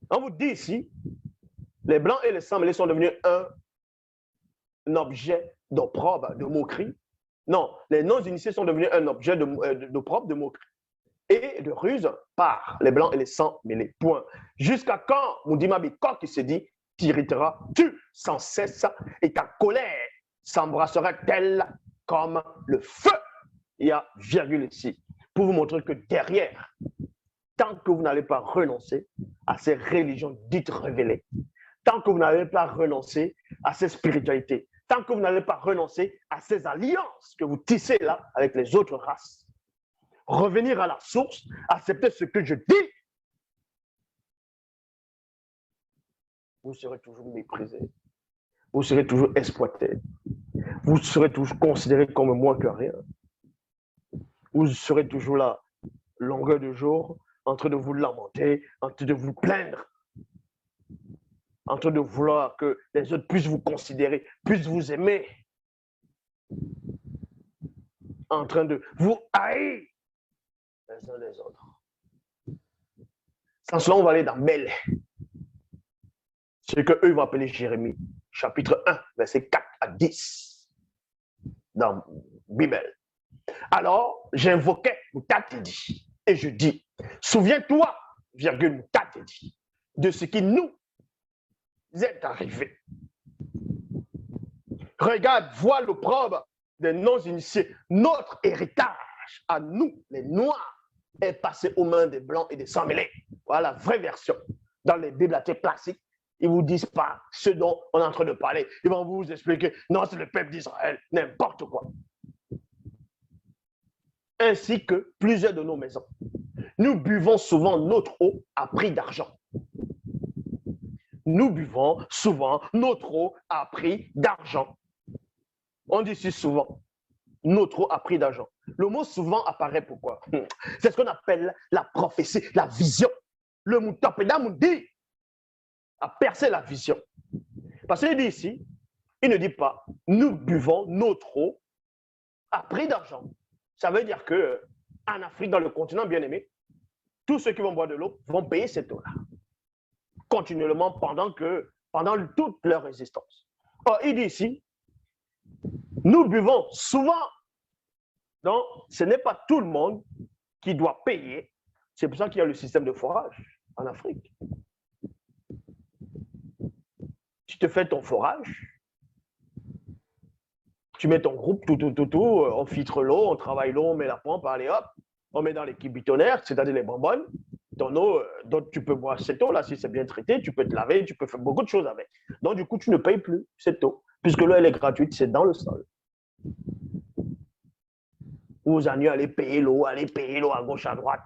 On vous dit ici, les blancs et les sans-mêlés sont devenus un objet d'opprobre, de moquerie. Non, les non-initiés sont devenus un objet d'opprobre, de moquerie et de ruse par les blancs et les sans-mêlés. Point. Jusqu'à quand, Moudima Bikok, qui se dit, t'irriteras-tu sans cesse et ta colère s'embrassera-t-elle comme le feu? Il y a virgule ici pour vous montrer que derrière, tant que vous n'allez pas renoncer à ces religions dites révélées, tant que vous n'allez pas renoncer à ces spiritualités, tant que vous n'allez pas renoncer à ces alliances que vous tissez là avec les autres races, revenir à la source, accepter ce que je dis, vous serez toujours méprisé, vous serez toujours exploité, vous serez toujours considéré comme moins que rien, vous serez toujours là, longueur de jour, en train de vous lamenter, en train de vous plaindre, en train de vouloir que les autres puissent vous considérer, puissent vous aimer, en train de vous haïr les uns les autres. Sans cela, on va aller dans Bel. Ce qu'eux vont appeler Jérémie, chapitre 1, versets 4 à 10, dans la Bible. Alors, j'invoquais Moutatedi et je dis, souviens-toi, virgule Moutatedi, de ce qui nous est arrivé. Regarde, vois l'opprobre des non-initiés. Notre héritage à nous, les Noirs, est passé aux mains des Blancs et des sans-mêlés. Voilà la vraie version. Dans les bibliothèques classiques, ils ne vous disent pas ce dont on est en train de parler. Ils vont vous expliquer, non, c'est le peuple d'Israël, n'importe quoi. Ainsi que plusieurs de nos maisons. Nous buvons souvent notre eau à prix d'argent. Nous buvons souvent notre eau à prix d'argent. On dit si souvent, notre eau à prix d'argent. Le mot souvent apparaît pourquoi? C'est ce qu'on appelle la prophétie, la vision. Le Moutapeda Moudi a percé la vision. Parce qu'il dit ici, il ne dit pas, nous buvons notre eau à prix d'argent. Ça veut dire qu'en Afrique, dans le continent bien-aimé, tous ceux qui vont boire de l'eau vont payer cette eau-là. Continuellement pendant toute leur existence. Or, il dit ici, nous buvons souvent. Donc, ce n'est pas tout le monde qui doit payer. C'est pour ça qu'il y a le système de forage en Afrique. Tu te fais ton forage, tu mets ton groupe, on filtre l'eau, on travaille l'eau, on met la pompe, allez hop, on met dans les kibitonnaires, c'est-à-dire les bonbonnes. Ton eau, donc tu peux boire cette eau-là, si c'est bien traité, tu peux te laver, tu peux faire beaucoup de choses avec. Donc, du coup, tu ne payes plus cette eau, puisque l'eau, elle est gratuite, c'est dans le sol. Vous allez payer l'eau à gauche, à droite.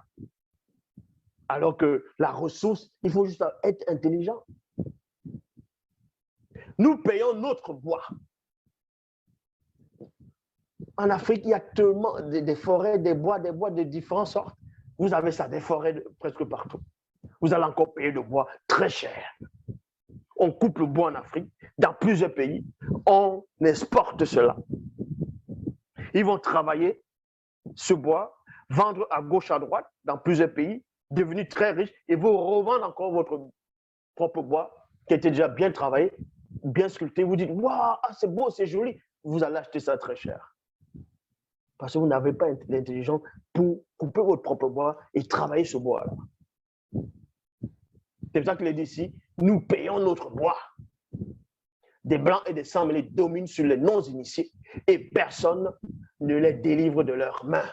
Alors que la ressource, il faut juste être intelligent. Nous payons notre bois. En Afrique, il y a tellement des forêts, des bois de différentes sortes. Vous avez ça, des forêts presque partout. Vous allez encore payer le bois très cher. On coupe le bois en Afrique, dans plusieurs pays. On exporte cela. Ils vont travailler ce bois, vendre à gauche, à droite, dans plusieurs pays, devenir très riches, et vous revendre encore votre propre bois, qui était déjà bien travaillé, bien sculpté. Vous dites, waouh, c'est beau, c'est joli. Vous allez acheter ça très cher. Parce que vous n'avez pas l'intelligence pour couper votre propre bois et travailler ce bois-là. C'est pour ça qu'il est dit ici, nous payons notre bois. Des blancs et des sans-mêlés dominent sur les non-initiés et personne ne les délivre de leurs mains.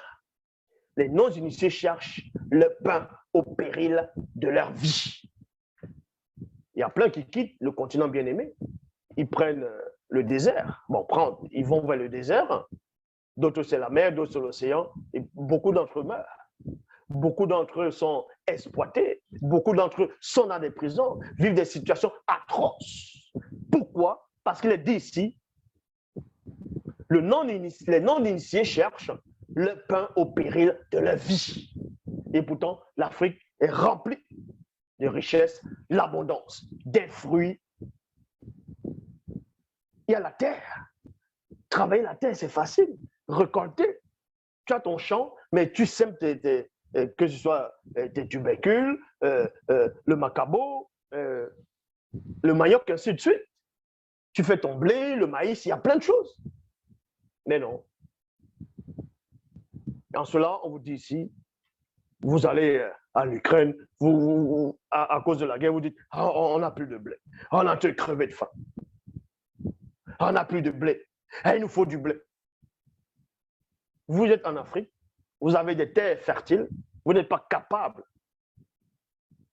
Les non-initiés cherchent le pain au péril de leur vie. Il y a plein qui quittent le continent bien-aimé. Ils prennent le désert. Bon, ils vont vers le désert. D'autres, c'est la mer, d'autres, c'est l'océan. Et beaucoup d'entre eux meurent. Beaucoup d'entre eux sont exploités. Beaucoup d'entre eux sont dans des prisons, vivent des situations atroces. Pourquoi? Parce qu'il est dit ici, les non-initiés cherchent le pain au péril de leur vie. Et pourtant, l'Afrique est remplie de richesses, l'abondance, des fruits. Il y a la terre. Travailler la terre, c'est facile. Récolter. Tu as ton champ, mais tu sèmes que ce soit des tubercules, le macabo, le manioc, ainsi de suite. Tu fais ton blé, le maïs, il y a plein de choses. Mais non. En cela, on vous dit ici, vous allez à l'Ukraine, à cause de la guerre, vous dites, oh, on n'a plus de blé. On a tout crevé de faim. On n'a plus de blé. Et il nous faut du blé. Vous êtes en Afrique, vous avez des terres fertiles, vous n'êtes pas capable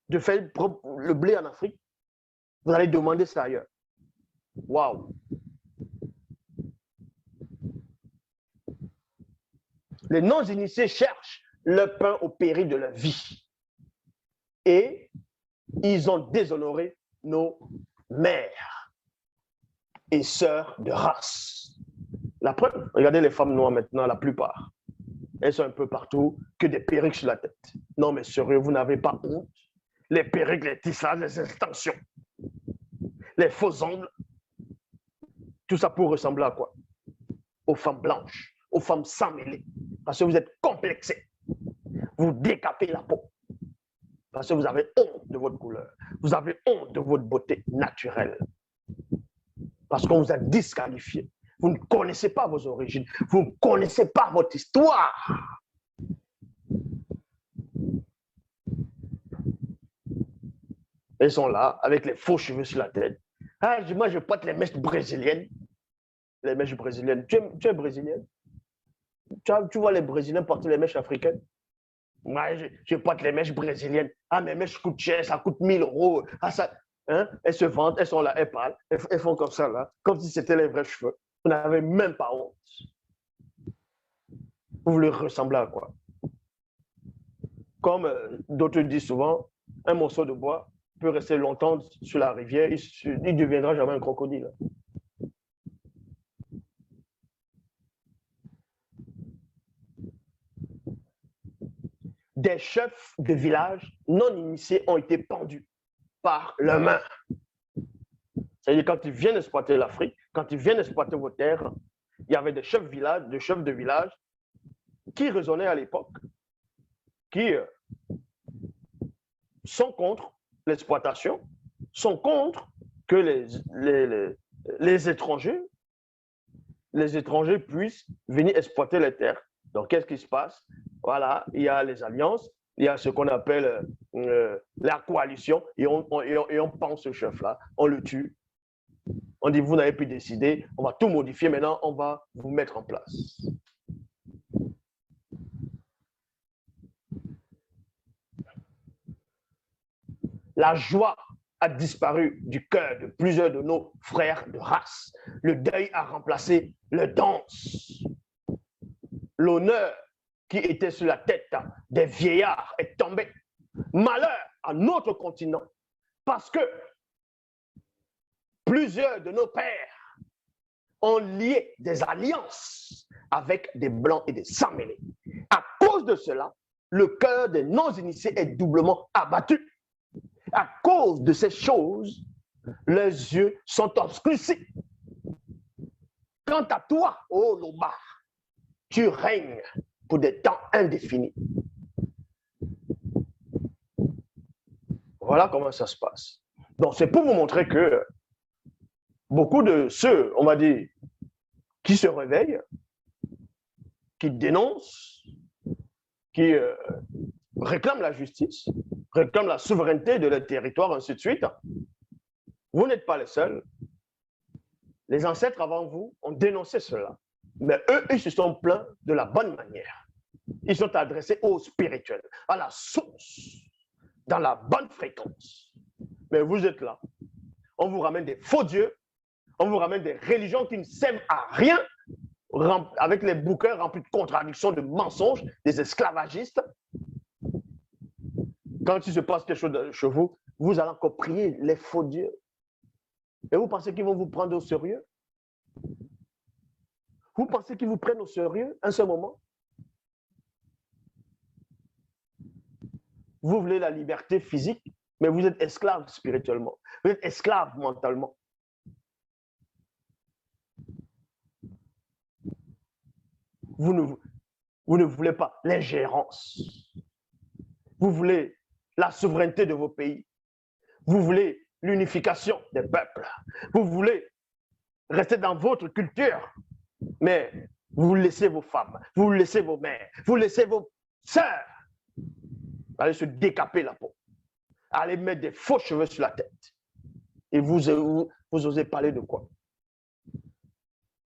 de faire le blé en Afrique. Vous allez demander ça ailleurs. Waouh! Les non-initiés cherchent le pain au péril de leur vie. Et ils ont déshonoré nos mères et sœurs de race. La preuve, regardez les femmes noires maintenant, la plupart. Elles sont un peu partout, que des perruques sur la tête. Non, mais sérieux, vous n'avez pas honte? Les perruques, les tissages, les extensions, les faux ongles, tout ça pour ressembler à quoi? Aux femmes blanches, aux femmes sans mêlée. Parce que vous êtes complexés. Vous décapez la peau. Parce que vous avez honte de votre couleur. Vous avez honte de votre beauté naturelle. Parce qu'on vous a disqualifié. Vous ne connaissez pas vos origines. Vous ne connaissez pas votre histoire. Ils sont là, avec les faux cheveux sur la tête. Ah, moi, je porte les mèches brésiliennes. Les mèches brésiliennes. Tu es brésilienne? Tu vois les Brésiliens porter les mèches africaines? Moi, je porte les mèches brésiliennes. Ah, mes mèches coûtent cher, ça coûte 1000 €. Ah, ça, hein? Elles se vendent, elles sont là, elles parlent, elles font comme ça, là, comme si c'était les vrais cheveux. Vous n'avez même pas honte. Vous voulez ressembler à quoi? Comme d'autres disent souvent, un morceau de bois peut rester longtemps sur la rivière, il ne deviendra jamais un crocodile. Des chefs de village non initiés ont été pendus par leurs mains. C'est-à-dire quand ils viennent exploiter l'Afrique, quand ils viennent exploiter vos terres, il y avait des chefs de village qui raisonnaient à l'époque, qui sont contre l'exploitation, sont contre que les étrangers puissent venir exploiter les terres. Donc, qu'est-ce qui se passe? Voilà, il y a les alliances, il y a ce qu'on appelle la coalition, et on pense ce chef-là, on le tue. On dit, vous n'avez plus décidé, on va tout modifier, maintenant, on va vous mettre en place. La joie a disparu du cœur de plusieurs de nos frères de race. Le deuil a remplacé le danse. L'honneur qui était sur la tête des vieillards est tombé. Malheur à notre continent, parce que plusieurs de nos pères ont lié des alliances avec des blancs et des sans-mêlés. À cause de cela, le cœur des non-initiés est doublement abattu. À cause de ces choses, les yeux sont obscurcis. Quant à toi, ô Loba, tu règnes pour des temps indéfinis. Voilà comment ça se passe. Donc, c'est pour vous montrer que beaucoup de ceux, on va dire, qui se réveillent, qui dénoncent, qui réclament la justice, réclament la souveraineté de leur territoire, ainsi de suite, vous n'êtes pas les seuls. Les ancêtres avant vous ont dénoncé cela. Mais eux, ils se sont plaints de la bonne manière. Ils sont adressés au spirituel, à la source, dans la bonne fréquence. Mais vous êtes là. On vous ramène des faux dieux, on vous ramène des religions qui ne servent à rien, avec les bouquins remplis de contradictions, de mensonges, des esclavagistes. Quand il se passe quelque chose chez vous, vous allez encore prier les faux dieux. Et vous pensez qu'ils vont vous prendre au sérieux? Vous pensez qu'ils vous prennent au sérieux un seul moment? Vous voulez la liberté physique, mais vous êtes esclave spirituellement. Vous êtes esclave mentalement. Vous ne voulez pas l'ingérence. Vous voulez la souveraineté de vos pays. Vous voulez l'unification des peuples. Vous voulez rester dans votre culture, mais vous laissez vos femmes, vous laissez vos mères, vous laissez vos sœurs aller se décaper la peau, aller mettre des faux cheveux sur la tête. Et vous osez parler de quoi?